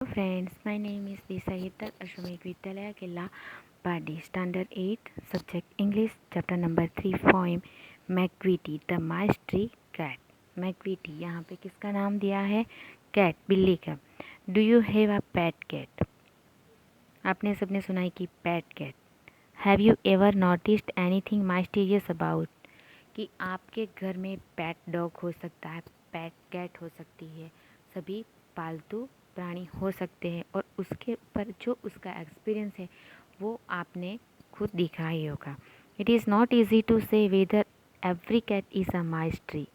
Friends, my name is Disa Hittal Ashramik Vidyalaya Killa Padi, Standard 8, Subject English, Chapter number 3, Poem McVitie, The Mystery Cat. McVitie यहाँ पे किसका नाम दिया है? Cat, बिल्ली का. Do you have a pet cat? आपने सबने सुना है कि pet cat. Have you ever noticed anything mysterious about? कि आपके घर में पेट डॉग हो सकता है, पेट कैट हो सकती है, सभी पालतू प्राणी हो सकते हैं और उसके ऊपर जो उसका एक्सपीरियंस है वो आपने खुद देखा ही होगा. It is not easy to say whether every cat is a mystery,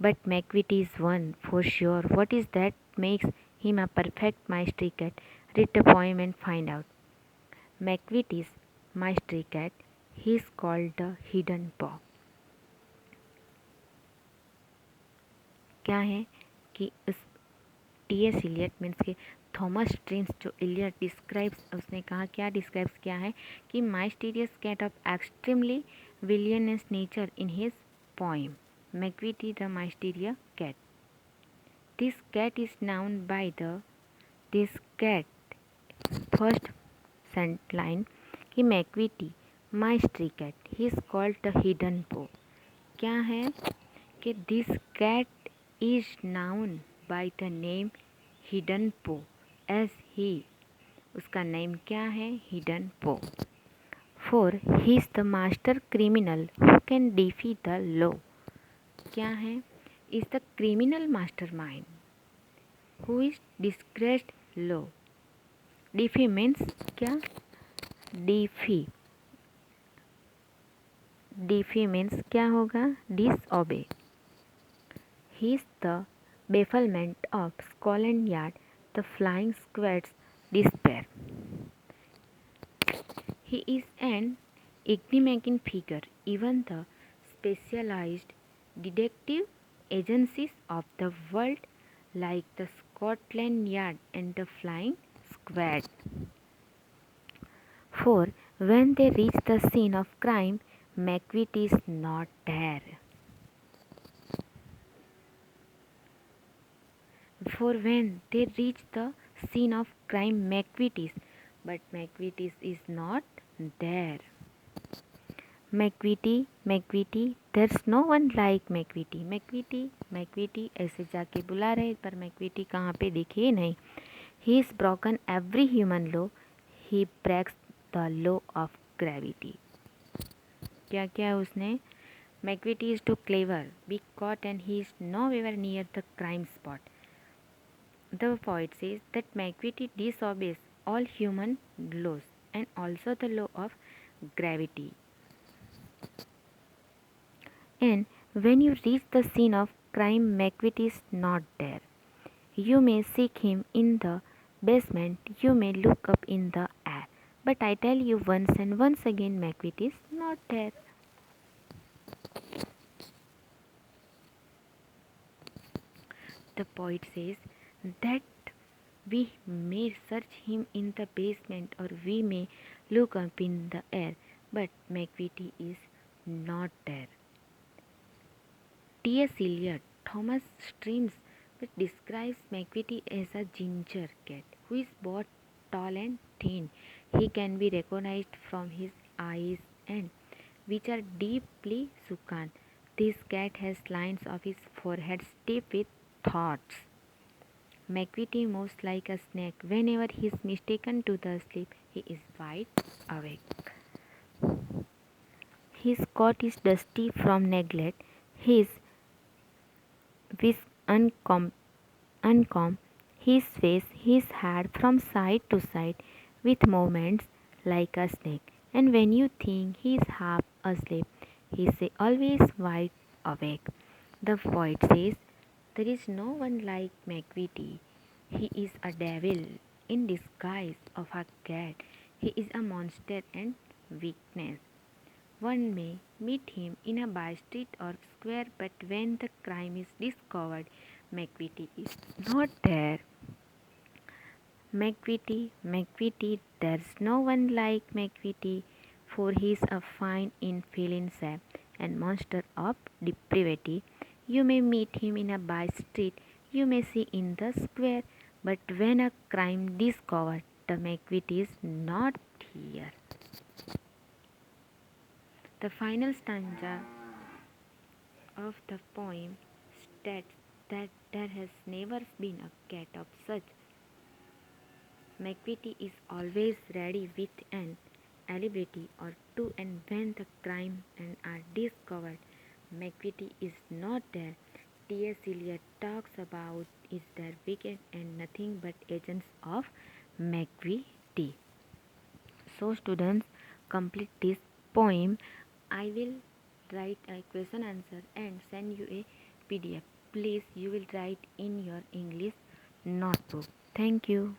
but Macavity is one for sure. What is that makes him a perfect mystery cat? Read the poem and find out. Macavity's mystery cat, he is called the hidden paw. क्या है कि उस T S. Eliot means के Thomas Stearns जो Eliot describes, उसने कहा, क्या describes किया है कि mysterious cat of extremely विलियनस nature in his poem Macavity the mystery cat. This cat is known by the this cat first sent line कि Macavity mystery cat, he is called the hidden paw. क्या है कि this cat is known by the name hidden paw, as he, उसका name क्या है? Hidden paw. For, he is the master criminal who can defy the law. क्या है? Is the criminal master mind who is disgraced law. Defy means क्या? Defy. Defy means क्या होगा? Disobey. He is the bafflement of Scotland Yard, the Flying Squad's despair. He is an enigmatic figure. Even the specialized detective agencies of the world, like the Scotland Yard and the Flying Squad, for when they reach the scene of crime, McVitie is not there. For when they reach the scene of crime, but McVitie is not there. McVitie, there's no one like McVitie ऐसे जाके बुला रहे पर McVitie कहाँ पे दिखे ही नहीं. He is broken every human law. He breaks the law of gravity. क्या क्या उसने? McVitie is too clever, be caught, and he is nowhere near the crime spot. The poet says that McVitie disobeys all human laws and also the law of gravity. And when you reach the scene of crime, McVitie is not there. You may seek him in the basement, you may look up in the air, but I tell you once and once again, McVitie is not there. The poet says that we may search him in the basement or we may look up in the air, but McVitie is not there. T.S. Eliot, Thomas Streams, which describes McVitie as a ginger cat who is both tall and thin. He can be recognized from his eyes and which are deeply sunken. This cat has lines of his forehead steep with thoughts. McVitie moves like a snake. Whenever he is mistaken to the sleep, he is wide awake. His coat is dusty from neglect. His whisk uncombed, his face, his head from side to side with movements like a snake. And when you think he is half asleep, he is always wide awake. The poet says, there is no one like McVitie. He is a devil in disguise of a cat. He is a monster and weakness. One may meet him in a by street or square, but when the crime is discovered, McVitie is not there. McVitie, there's no one like McVitie, for he is a fine in feeling shape and monster of depravity. You may meet him in a by street, you may see in the square, but when a crime discovered, the McVitie is not here. The final stanza of the poem states that there has never been a cat of such. McVitie is always ready with an alibi or two, and when the crime and are discovered, McVitie is not there. T.S. Eliot talks about is there wicked and nothing but agents of McVitie. So students, complete this poem. I will write a question answer and send you a PDF. Please you will write in your English notebook. Thank you.